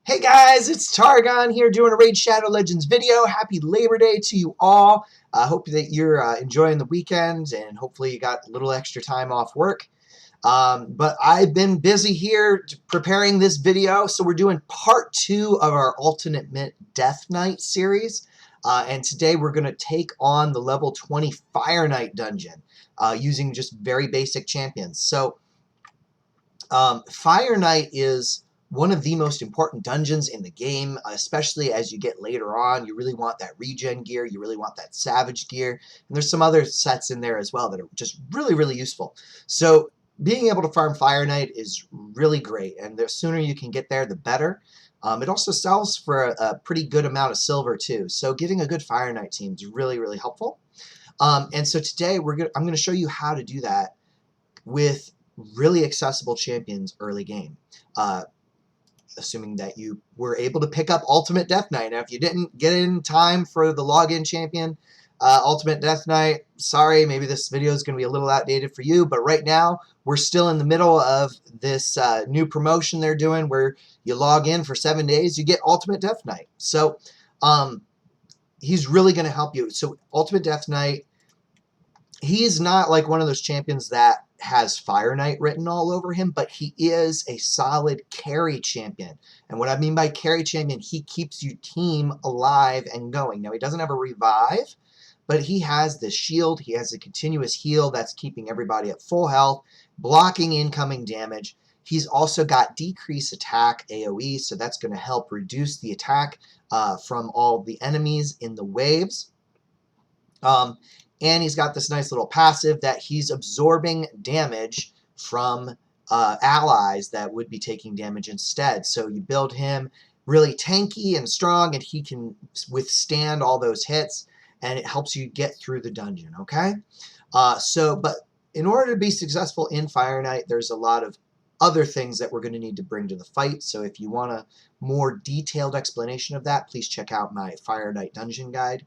Hey guys, it's Targon here doing a Raid Shadow Legends video. Happy Labor Day to you all. I hope that you're enjoying the weekend and hopefully you got a little extra time off work. But I've been busy here preparing this video, so we're doing part 2 of our Ultimate Deathknight series. And today we're going to take on the level 20 Fire Knight dungeon using just very basic champions. So Fire Knight is one of the most important dungeons in the game, especially as you get later on. You really want that regen gear, you really want that savage gear, and there's some other sets in there as well that are just really useful. So being able to farm Fire Knight is really great, and the sooner you can get there, the better. It also sells for a pretty good amount of silver too, so getting a good Fire Knight team is really helpful. And so today I'm going to show you how to do that with really accessible champions early game. Assuming that you were able to pick up Ultimate Deathknight. Now, if you didn't get in time for the login champion, Ultimate Deathknight, sorry, maybe this video is going to be a little outdated for you, but right now, we're still in the middle of this new promotion they're doing where you log in for 7 days, you get Ultimate Deathknight. So, he's really going to help you. So, Ultimate Deathknight, he's not like one of those champions that has Fire Knight written all over him, but he is a solid carry champion. And what I mean by carry champion, he keeps your team alive and going. Now, he doesn't have a revive, but he has the shield. He has a continuous heal that's keeping everybody at full health, blocking incoming damage. He's also got decrease attack AoE, so that's going to help reduce the attack from all the enemies in the waves. And he's got this nice little passive that he's absorbing damage from allies that would be taking damage instead. So you build him really tanky and strong, and he can withstand all those hits, and it helps you get through the dungeon, okay? But in order to be successful in Fire Knight, there's a lot of other things that we're going to need to bring to the fight. So if you want a more detailed explanation of that, please check out my Fire Knight dungeon guide.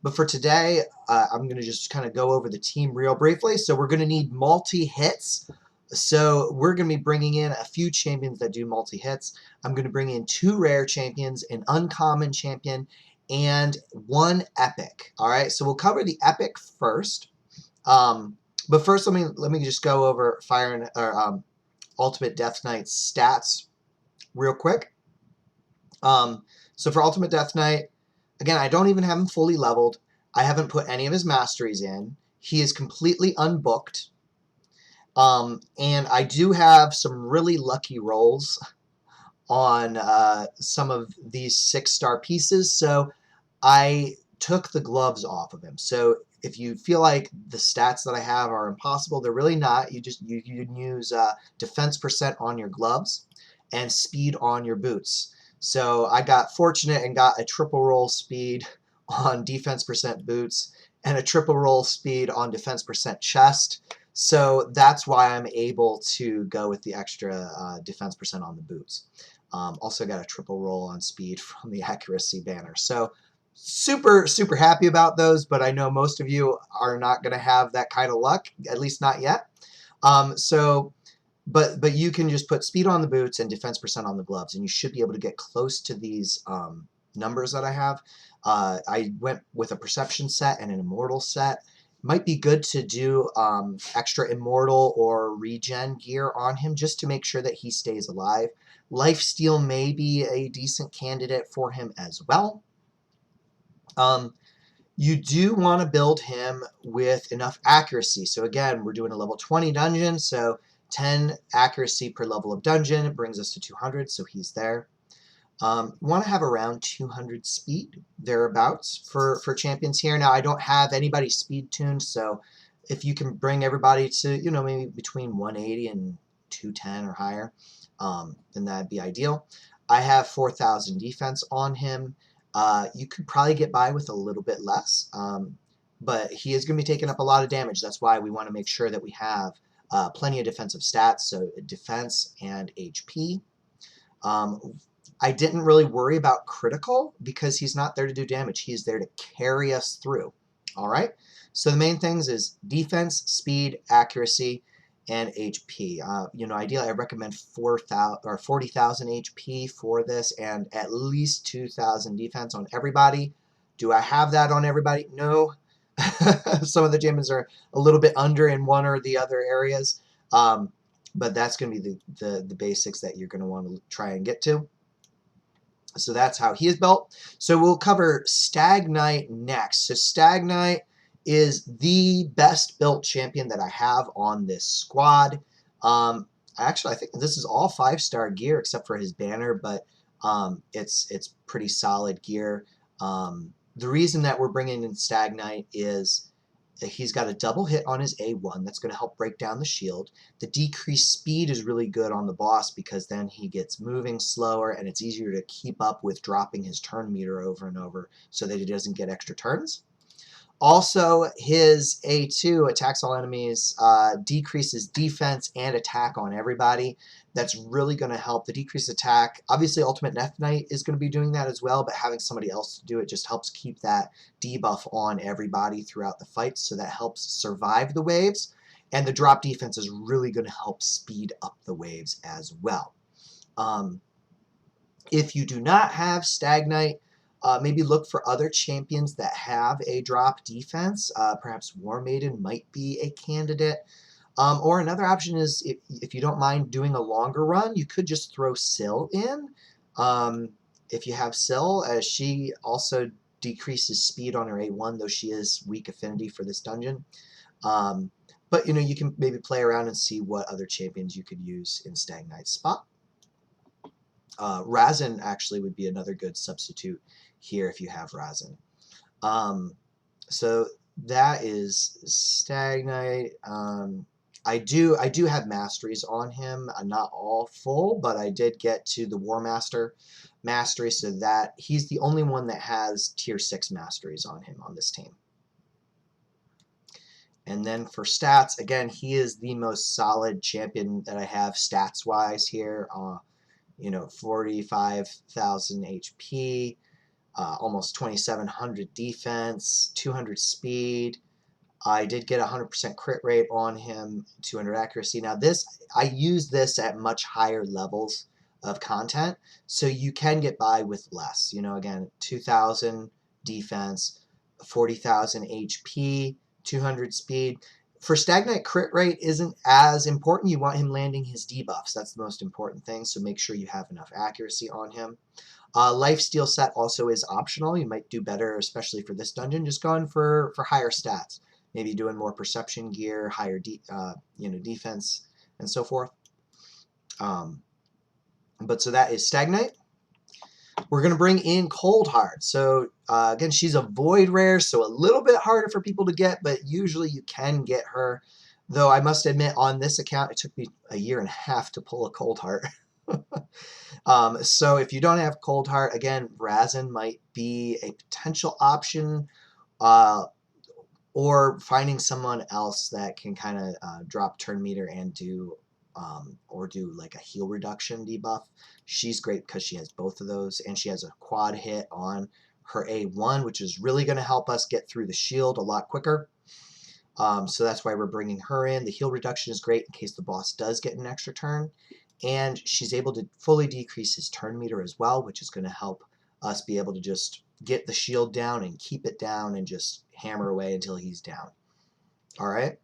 But for today, I'm going to just kind of go over the team real briefly. So we're going to need multi-hits. So we're going to be bringing in a few champions that do multi-hits. I'm going to bring in 2 rare champions, an uncommon champion, and 1 epic. All right, so we'll cover the epic first. But first, let me just go over Ultimate Deathknight's stats real quick. So for Ultimate Deathknight, again, I don't even have him fully leveled. I haven't put any of his masteries in. He is completely unbooked. And I do have some really lucky rolls on some of these 6-star pieces. So I took the gloves off of him. So if you feel like the stats that I have are impossible, they're really not. You can use defense % on your gloves and speed on your boots. So I got fortunate and got a triple roll speed on defense % boots and a triple roll speed on defense % chest. So that's why I'm able to go with the extra defense % on the boots. Also got a triple roll on speed from the accuracy banner. So super happy about those, but I know most of you are not going to have that kind of luck, at least not yet. But you can just put speed on the boots and defense % on the gloves, and you should be able to get close to these numbers that I have. I went with a perception set and an immortal set. Might be good to do extra immortal or regen gear on him just to make sure that he stays alive. Lifesteal may be a decent candidate for him as well. You do want to build him with enough accuracy. So again, we're doing a level 20 dungeon, so 10 accuracy per level of dungeon. It brings us to 200, so he's there. You want to have around 200 speed, thereabouts, for champions here. Now, I don't have anybody speed tuned, so if you can bring everybody to, maybe between 180 and 210 or higher, then that'd be ideal. I have 4,000 defense on him. You could probably get by with a little bit less, but he is going to be taking up a lot of damage. That's why we want to make sure that we have plenty of defensive stats, so defense and HP. I didn't really worry about critical because he's not there to do damage. He's there to carry us through. All right? So the main things is defense, speed, accuracy, and HP. You know, ideally I recommend 4,000 or 40,000 HP for this and at least 2,000 defense on everybody. Do I have that on everybody? No. Some of the champions are a little bit under in one or the other areas. But that's going to be the basics that you're going to want to try and get to. So that's how he is built. So we'll cover Deathknight next. So Deathknight is the best built champion that I have on this squad. Actually, I think this is all 5-star gear except for his banner, but it's pretty solid gear. The reason that we're bringing in Deathknight is he's got a double hit on his A1 that's going to help break down the shield. The decreased speed is really good on the boss because then he gets moving slower and it's easier to keep up with dropping his turn meter over and over so that he doesn't get extra turns. Also, his A2 attacks all enemies, decreases defense and attack on everybody. That's really going to help. The decreased attack, obviously Ultimate Deathknight is going to be doing that as well, but having somebody else do it just helps keep that debuff on everybody throughout the fight, so that helps survive the waves. And the drop defense is really going to help speed up the waves as well. If you do not have Deathknight, maybe look for other champions that have a drop defense. Perhaps War Maiden might be a candidate. Or another option is if you don't mind doing a longer run, you could just throw Syl in. If you have Syl, she also decreases speed on her A1, though she is weak affinity for this dungeon. But you know, you can maybe play around and see what other champions you could use in Deathknight's spot. Razin actually would be another good substitute here if you have Razin. So that is Deathknight. I do have masteries on him. Not all full, but I did get to the War Master mastery, so that he's the only one that has tier 6 masteries on him on this team. And then for stats, again, he is the most solid champion that I have stats-wise here. You know, 45,000 HP, almost 2,700 defense, 200 speed. I did get 100% crit rate on him, 200 accuracy. Now this, I use this at much higher levels of content, so you can get by with less. You know, again, 2,000 defense, 40,000 HP, 200 speed. For Deathknight, crit rate isn't as important. You want him landing his debuffs. That's the most important thing, so make sure you have enough accuracy on him. Lifesteal set also is optional. You might do better, especially for this dungeon, just going for higher stats. Maybe doing more perception gear, higher defense, and so forth. But so that is Deathknight. We're going to bring in Coldheart. So again, she's a void rare, so a little bit harder for people to get, but usually you can get her. Though I must admit, on this account, it took me a year and a half to pull a Coldheart. So if you don't have Coldheart, again, Razin might be a potential option, or finding someone else that can kind of drop turn meter and do like a heal reduction debuff. She's great because she has both of those, and she has a quad hit on her A1, which is really going to help us get through the shield a lot quicker. So that's why we're bringing her in. The heal reduction is great in case the boss does get an extra turn, and she's able to fully decrease his turn meter as well, which is going to help us be able to just get the shield down and keep it down and just hammer away until he's down. All right.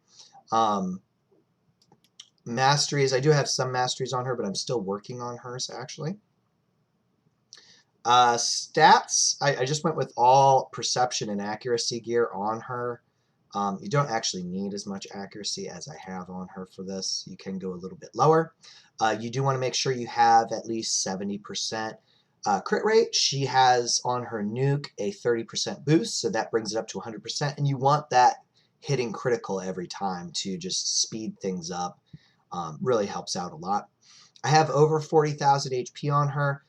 Masteries, I do have some masteries on her, but I'm still working on hers actually. Stats, I just went with all perception and accuracy gear on her. You don't actually need as much accuracy as I have on her for this. You can go a little bit lower. You do want to make sure you have at least 70% crit rate. She has on her nuke a 30% boost, so that brings it up to 100%, and you want that hitting critical every time to just speed things up. Really helps out a lot. I have over 40,000 HP on her.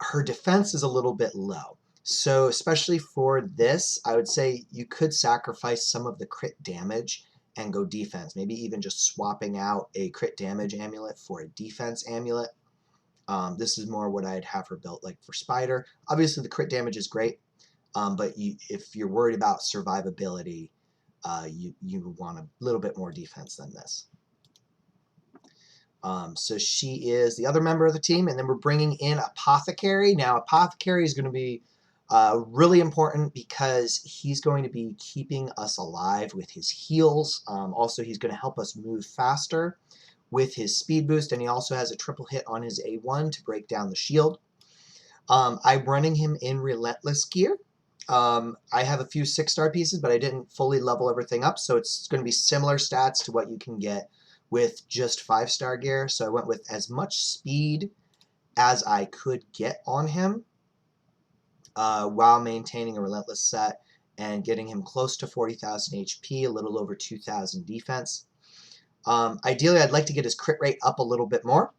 Her defense is a little bit low. So especially for this, I would say you could sacrifice some of the crit damage and go defense. Maybe even just swapping out a crit damage amulet for a defense amulet. This is more what I'd have her built like for Spider. Obviously the crit damage is great, but if you're worried about survivability, you want a little bit more defense than this. So she is the other member of the team, and then we're bringing in Apothecary. Now, Apothecary is going to be really important because he's going to be keeping us alive with his heals. Also, he's going to help us move faster with his speed boost, and he also has a triple hit on his A1 to break down the shield. I'm running him in Relentless gear. I have a few 6-star pieces, but I didn't fully level everything up, so it's going to be similar stats to what you can get with just 5-star gear. So I went with as much speed as I could get on him while maintaining a Relentless set and getting him close to 40,000 HP, a little over 2,000 defense. Ideally, I'd like to get his crit rate up a little bit more.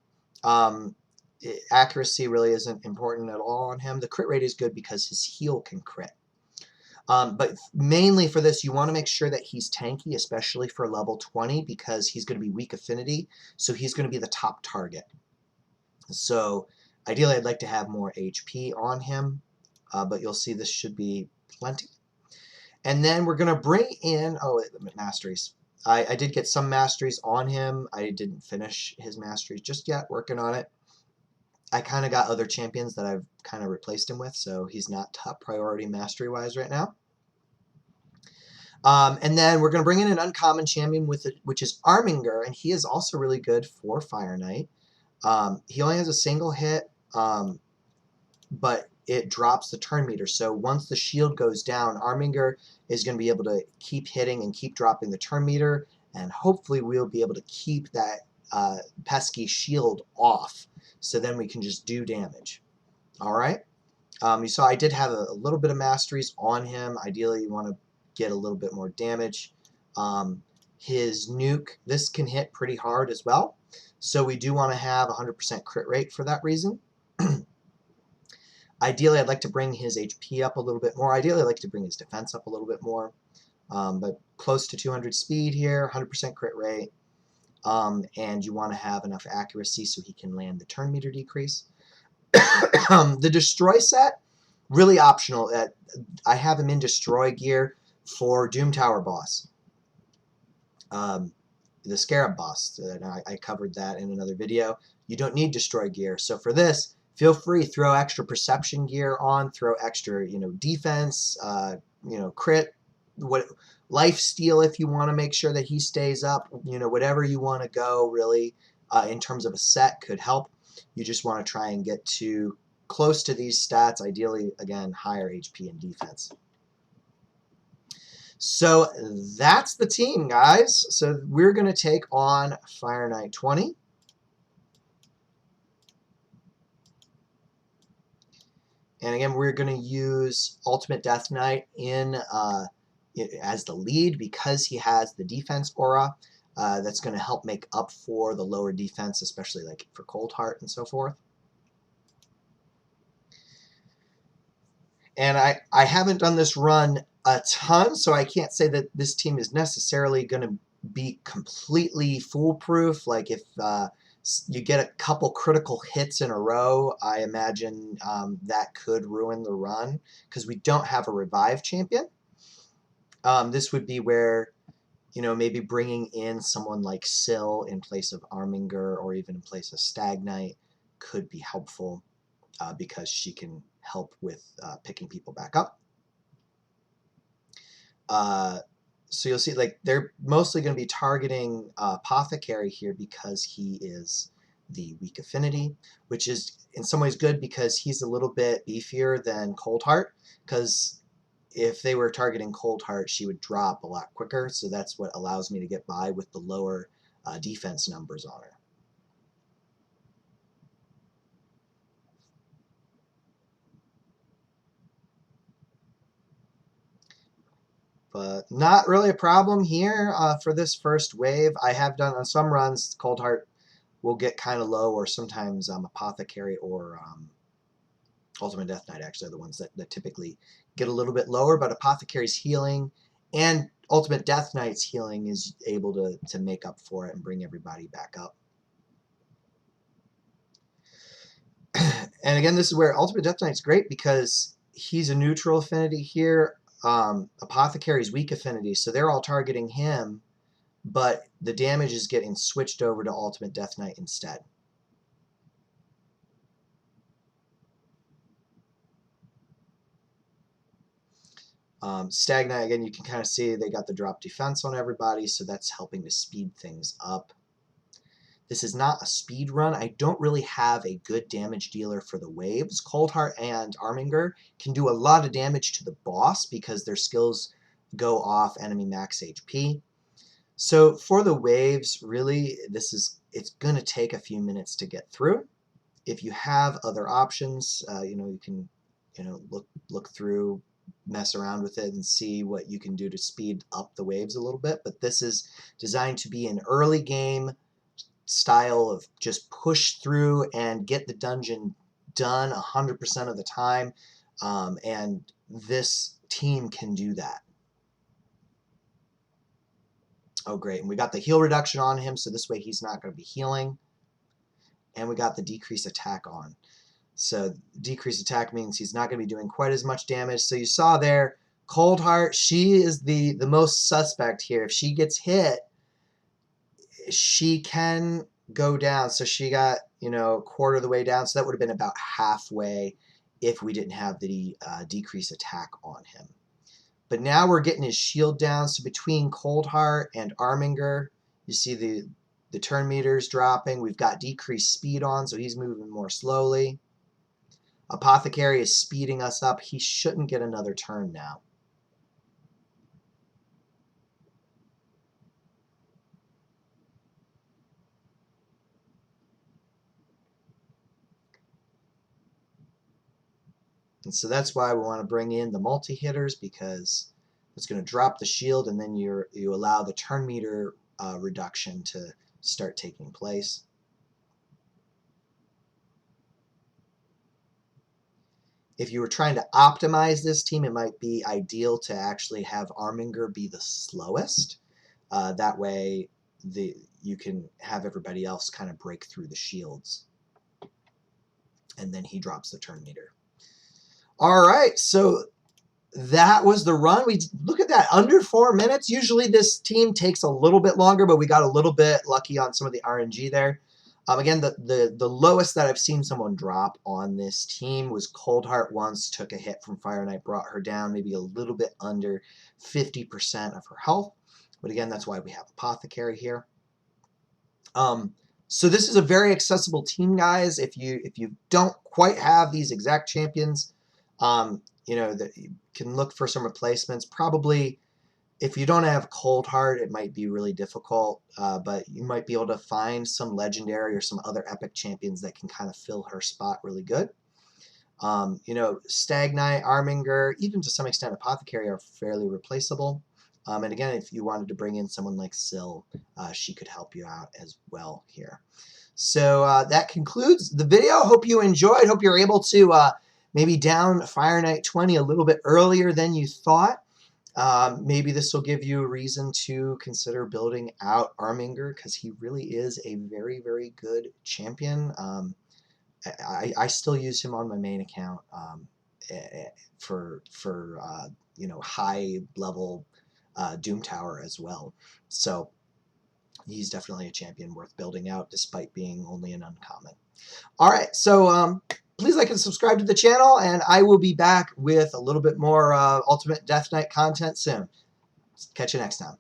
Accuracy really isn't important at all on him. The crit rate is good because his heal can crit. But mainly for this, you want to make sure that he's tanky, especially for level 20, because he's going to be weak affinity, so he's going to be the top target. So ideally, I'd like to have more HP on him, but you'll see this should be plenty. And then we're going to bring in, masteries. I did get some masteries on him. I didn't finish his masteries just yet, working on it. I kind of got other champions that I've kind of replaced him with, so he's not top priority mastery-wise right now. And then we're going to bring in an uncommon champion which is Arminger, and he is also really good for Fire Knight. He only has a single hit, but it drops the turn meter. So once the shield goes down, Arminger is going to be able to keep hitting and keep dropping the turn meter, and hopefully we'll be able to keep that pesky shield off. So then we can just do damage. All right. You saw I did have a little bit of masteries on him. Ideally, you want to get a little bit more damage. His nuke, this can hit pretty hard as well. So we do want to have 100% crit rate for that reason. Ideally, I'd like to bring his HP up a little bit more. Ideally, I'd like to bring his defense up a little bit more. But close to 200 speed here, 100% crit rate. And you want to have enough accuracy so he can land the turn meter decrease. The Destroy set, really optional. I have him in Destroy gear for Doom Tower boss. The Scarab boss. I covered that in another video. You don't need Destroy gear. So for this, feel free, throw extra Perception gear on, throw extra, defense, crit, life steal if you want to make sure that he stays up. Whatever you want to go really in terms of a set could help. You just want to try and get to close to these stats, ideally, again, higher HP and defense. So that's the team, guys. So we're going to take on Fire Knight 20. And again, we're going to use Ultimate Deathknight as the lead because he has the defense aura. That's going to help make up for the lower defense, especially like for Cold Heart and so forth. And I haven't done this run a ton, so I can't say that this team is necessarily going to be completely foolproof. Like if you get a couple critical hits in a row, I imagine that could ruin the run because we don't have a revive champion. This would be where, maybe bringing in someone like Syl in place of Arminger or even in place of Deathknight could be helpful because she can help with picking people back up. So you'll see, like, they're mostly going to be targeting Apothecary here because he is the weak affinity, which is in some ways good because he's a little bit beefier than Cold Heart, because if they were targeting Cold Heart, she would drop a lot quicker, so that's what allows me to get by with the lower defense numbers on her. But not really a problem here for this first wave. I have done on some runs, Cold Heart will get kind of low, or sometimes Apothecary or Ultimate Deathknight actually are the ones that typically get a little bit lower, but Apothecary's healing and Ultimate Deathknight's healing is able to make up for it and bring everybody back up. And again, this is where Ultimate Deathknight's great because he's a neutral affinity here. Apothecary's weak affinity, so they're all targeting him, but the damage is getting switched over to Ultimate Deathknight instead. Stag Knight, again, you can kind of see they got the drop defense on everybody, so that's helping to speed things up. This is not a speed run. I don't really have a good damage dealer for the waves. Coldheart and Arminger can do a lot of damage to the boss because their skills go off enemy max HP. So for the waves, really, it's going to take a few minutes to get through. If you have other options, you can look through, mess around with it, and see what you can do to speed up the waves a little bit. But this is designed to be an early game style of just push through and get the dungeon done 100% of the time, and this team can do that. Oh great, and we got the heal reduction on him, so this way he's not going to be healing, and we got the decrease attack on. So decrease attack means he's not going to be doing quite as much damage. So you saw there, Coldheart, she is the most suspect here. If she gets hit, she can go down. So she got, a quarter of the way down. So that would have been about halfway if we didn't have the decrease attack on him. But now we're getting his shield down. So between Coldheart and Arminger, you see the turn meters dropping. We've got decreased speed on, so he's moving more slowly. Apothecary is speeding us up. He shouldn't get another turn now. And so that's why we want to bring in the multi-hitters, because it's going to drop the shield, and then you allow the turn meter reduction to start taking place. If you were trying to optimize this team, it might be ideal to actually have Arminger be the slowest. That way you can have everybody else kind of break through the shields. And then he drops the turn meter. All right, so that was the run. We look at that, under 4 minutes. Usually this team takes a little bit longer, but we got a little bit lucky on some of the RNG there. Again, the lowest that I've seen someone drop on this team was Coldheart once, took a hit from Fire Knight, brought her down maybe a little bit under 50% of her health. But again, that's why we have Apothecary here. So this is a very accessible team, guys. If you don't quite have these exact champions, that you can look for some replacements. Probably, if you don't have Coldheart, it might be really difficult, but you might be able to find some legendary or some other epic champions that can kind of fill her spot really good. Stag Knight, Arminger, even to some extent Apothecary are fairly replaceable. And again, if you wanted to bring in someone like Syl, she could help you out as well here. So that concludes the video. Hope you enjoyed. Hope you're able to maybe down Fire Knight 20 a little bit earlier than you thought. Maybe this will give you a reason to consider building out Arminger, because he really is a very, very good champion. I still use him on my main account for high level Doom Tower as well. So he's definitely a champion worth building out, despite being only an uncommon. All right, so please like and subscribe to the channel, and I will be back with a little bit more Ultimate Deathknight content soon. Catch you next time.